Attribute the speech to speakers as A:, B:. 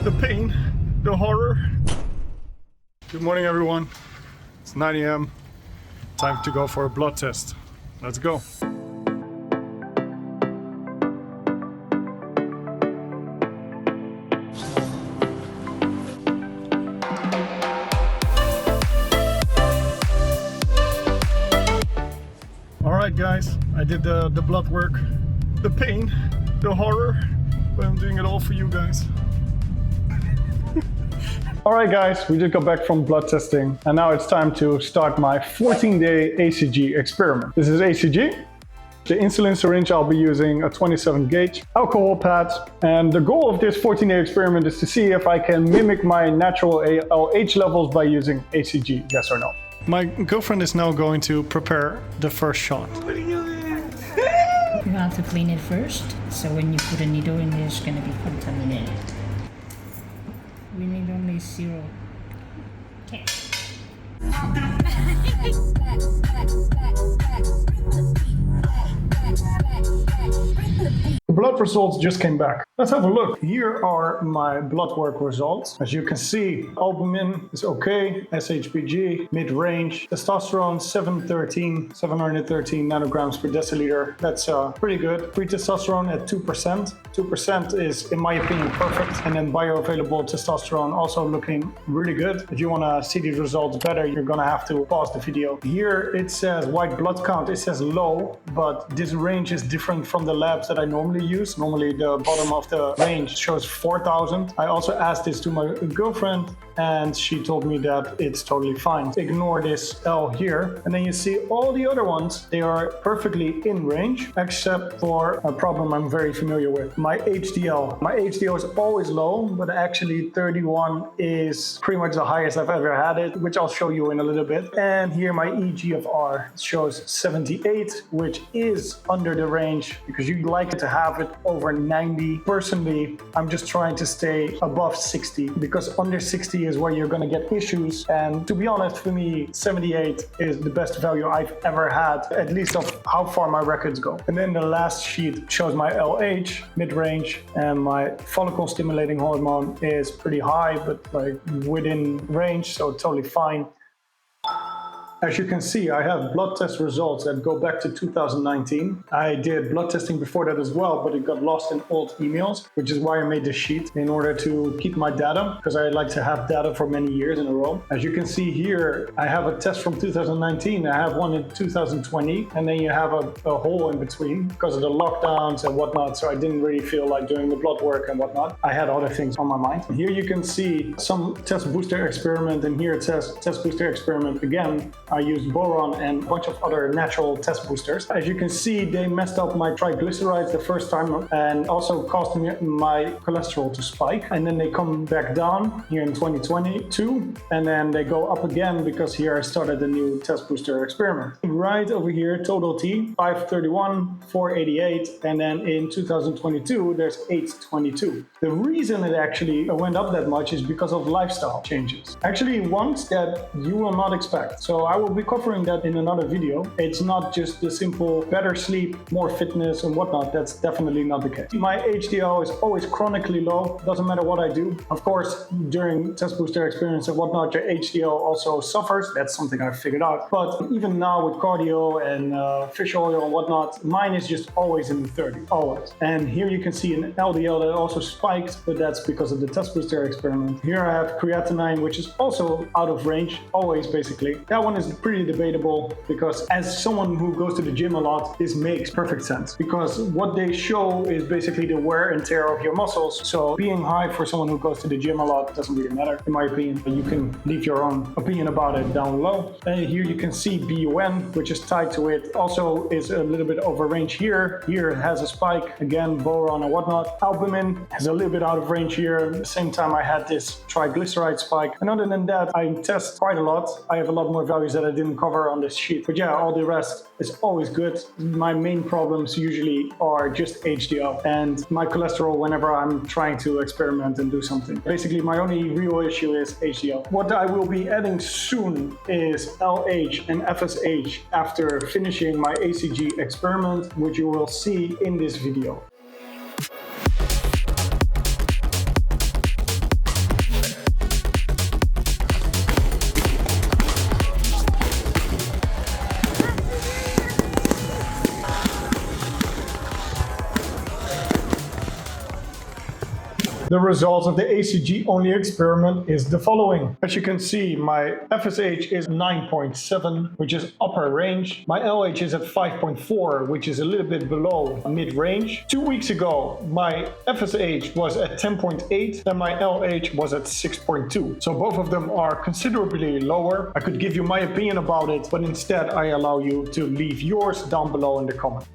A: the pain, the horror. Good morning, everyone. It's 9 a.m. Time to go for a blood test. Let's go. All right, guys, I did the blood work, the pain, the horror, but I'm doing it all for you guys. All right, guys, we just got back from blood testing, and now it's time to start my 14-day HCG experiment. This is HCG. The insulin syringe, I'll be using a 27 gauge alcohol pad, and the goal of this 14-day experiment is to see if I can mimic my natural LH levels by using HCG, yes or no. My girlfriend is now going to prepare the first shot.
B: You have to clean it first, so when you put a needle in there, it's going to be contaminated. We need only 0. Okay.
A: The blood results just came back. Let's have a look. Here are my blood work results. As you can see, albumin is okay, SHBG mid-range, testosterone 713 nanograms per deciliter. That's pretty good. Free testosterone at 2%. 2% is, in my opinion, perfect. And then bioavailable testosterone also looking really good. If you want to see these results better, you're going to have to pause the video. Here it says white blood count. It says low, but this range is different from the labs that I normally use. Normally the bottom of the range shows 4,000. I also asked this to my girlfriend and she told me that it's totally fine. Ignore this L here. And then you see all the other ones, they are perfectly in range, except for a problem I'm very familiar with, my HDL. My HDL is always low, but actually 31 is pretty much the highest I've ever had it, which I'll show you in a little bit. And here my eGFR shows 78, which is under the range because you'd like to have it over 90. Personally, I'm just trying to stay above 60 because under 60 is where you're going to get issues. And to be honest, for me, 78 is the best value I've ever had, at least of how far my records go. And then the last sheet shows my LH mid-range, and my follicle stimulating hormone is pretty high, but like within range, so totally fine. As you can see, I have blood test results that go back to 2019. I did blood testing before that as well, but it got lost in old emails, which is why I made this sheet in order to keep my data, because I like to have data for many years in a row. As you can see here, I have a test from 2019, I have one in 2020, and then you have a hole in between because of the lockdowns and whatnot, so I didn't really feel like doing the blood work and whatnot. I had other things on my mind. Here you can see some test booster experiment, and here it says test booster experiment again. I used boron and a bunch of other natural test boosters. As you can see, they messed up my triglycerides the first time and also caused me my cholesterol to spike. And then they come back down here in 2022, and then they go up again because here I started a new test booster experiment. Right over here, total T, 531, 488, and then in 2022, there's 822. The reason it actually went up that much is because of lifestyle changes. Actually, ones that you will not expect. So I will be covering that in another video. It's not just the simple better sleep, more fitness and whatnot. That's definitely not the case. My HDL is always chronically low. Doesn't matter what I do. Of course, during test booster experience and whatnot, your HDL also suffers. That's something I figured out. But even now with cardio and fish oil and whatnot, mine is just always in the 30s, always. And here you can see an LDL that also spiked, but that's because of the test booster experiment. Here I have creatinine, which is also out of range, always basically. That one is pretty debatable because as someone who goes to the gym a lot, this makes perfect sense because what they show is basically the wear and tear of your muscles. So being high for someone who goes to the gym a lot doesn't really matter, in my opinion. You can leave your own opinion about it down below. And here you can see BUN, which is tied to it, also is a little bit over range here. Here it has a spike, again, boron and whatnot. Albumin is a little bit out of range here. At the same time, I had this triglyceride spike. And other than that, I test quite a lot. I have a lot more values that I didn't cover on this sheet. But yeah, all the rest is always good. My main problems usually are just HDL and my cholesterol whenever I'm trying to experiment and do something. Basically, my only real issue is HDL. What I will be adding soon is LH and FSH after finishing my HCG experiment, which you will see in this video. The results of the HCG only experiment is the following. As you can see, my FSH is 9.7, which is upper range. My LH is at 5.4, which is a little bit below mid-range. 2 weeks ago, my FSH was at 10.8 and my LH was at 6.2. So both of them are considerably lower. I could give you my opinion about it, but instead I allow you to leave yours down below in the comments.